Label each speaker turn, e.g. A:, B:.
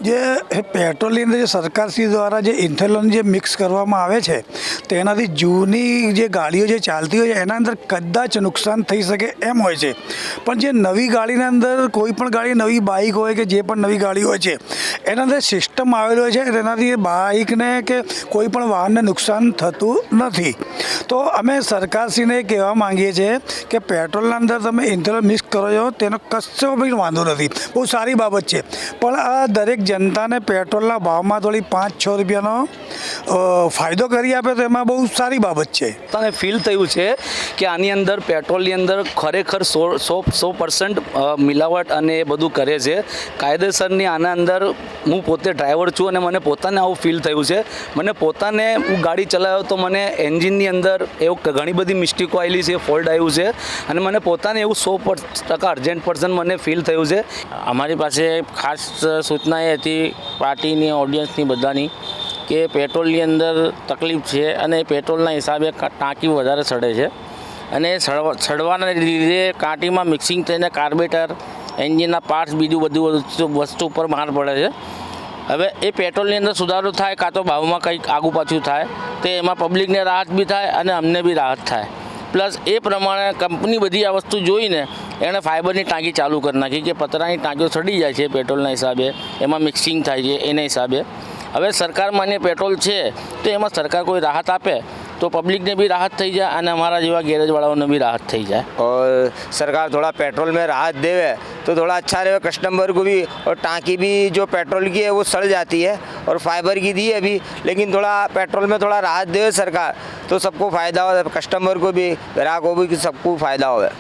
A: જે પેટ્રોલની અંદર જે સરકારશ્રી દ્વારા જે ઇથેનોલ જે મિક્સ કરવામાં આવે છે તેનાથી જૂની જે ગાડીઓ જે ચાલતી હોય છે એના અંદર કદાચ નુકસાન થઈ શકે એમ હોય છે, પણ જે નવી ગાડીના અંદર કોઈ પણ ગાડી નવી બાઇક હોય કે જે પણ નવી ગાડી હોય છે એના અંદર સિસ્ટમ આવેલી હોય છે, તેનાથી બાઇકને કે કોઈ પણ વાહનને નુકસાન થતું નથી. તો અમે સરકારશ્રીને કહેવા માંગીએ છીએ કે પેટ્રોલના અંદર તમે ઇથેનોલ મિક્સ કરો છો તેનો કશો બી વાંધો નથી, બહુ સારી બાબત છે, પણ આ દરેક જનતાને પેટ્રોલના ભાવમાં થોડી 5-6 રૂપિયાનો ફાયદો કરી આપે તો એમાં બહુ સારી બાબત છે.
B: તને ફીલ થયું છે કે આની અંદર પેટ્રોલની અંદર ખરેખર 100% મિલાવટ અને એ બધું કરે છે કાયદેસરની. આના અંદર હું પોતે ડ્રાઈવર છું અને મને પોતાને આવું ફીલ થયું છે. મને પોતાને હું ગાડી ચલાવ્યો તો મને એન્જિનની અંદર એવું ઘણી બધી મિસ્ટેકો આવેલી છે, ફોલ્ટ આવ્યું છે અને મને પોતાને એવું 100% અર્જન્ટ મને ફીલ થયું છે.
C: અમારી પાસે ખાસ સૂચના એ હતી પાર્ટીની, ઓડિયન્સની, બધાની કે પેટ્રોલની અંદર તકલીફ છે અને પેટ્રોલના હિસાબે ટાંકી વધારે સડે છે અને સડવાના લીધે કાંટીમાં મિક્સિંગ થઈને કાર્બેટર, એન્જિનના પાર્ટ્સ, બીજું બધું વસ્તુ ઉપર માર પડે છે. હવે એ પેટ્રોલની અંદર સુધારો થાય કાં તો ભાવમાં કંઈક આગું પાછું થાય તો એમાં પબ્લિકને રાહત બી થાય અને અમને બી રાહત થાય. પ્લસ એ પ્રમાણે કંપની બધી આ વસ્તુ જોઈને એણે ફાઇબરની ટાંકી ચાલુ કરી નાખી કે પતરાની ટાંકીઓ સડી જાય છે પેટ્રોલના હિસાબે, એમાં મિક્સિંગ થાય છે એના હિસાબે. હવે સરકાર માન્ય પેટ્રોલ છે તો એમાં સરકાર કોઈ રાહત આપે तो पब्लिक ने भी राहत थी जाए और हमारा जीवा गैरेज वालों ने भी राहत थी जाए.
D: और सरकार थोड़ा पेट्रोल में राहत देवे तो थोड़ा अच्छा रहे कस्टमर को भी. और टांकी भी जो पेट्रोल की है वो सड़ जाती है और फाइबर की दी है अभी, लेकिन थोड़ा पेट्रोल में थोड़ा राहत देवे सरकार तो सबको फ़ायदा हो, कस्टमर को भी, ग्राहक को भी, सबको फ़ायदा हो.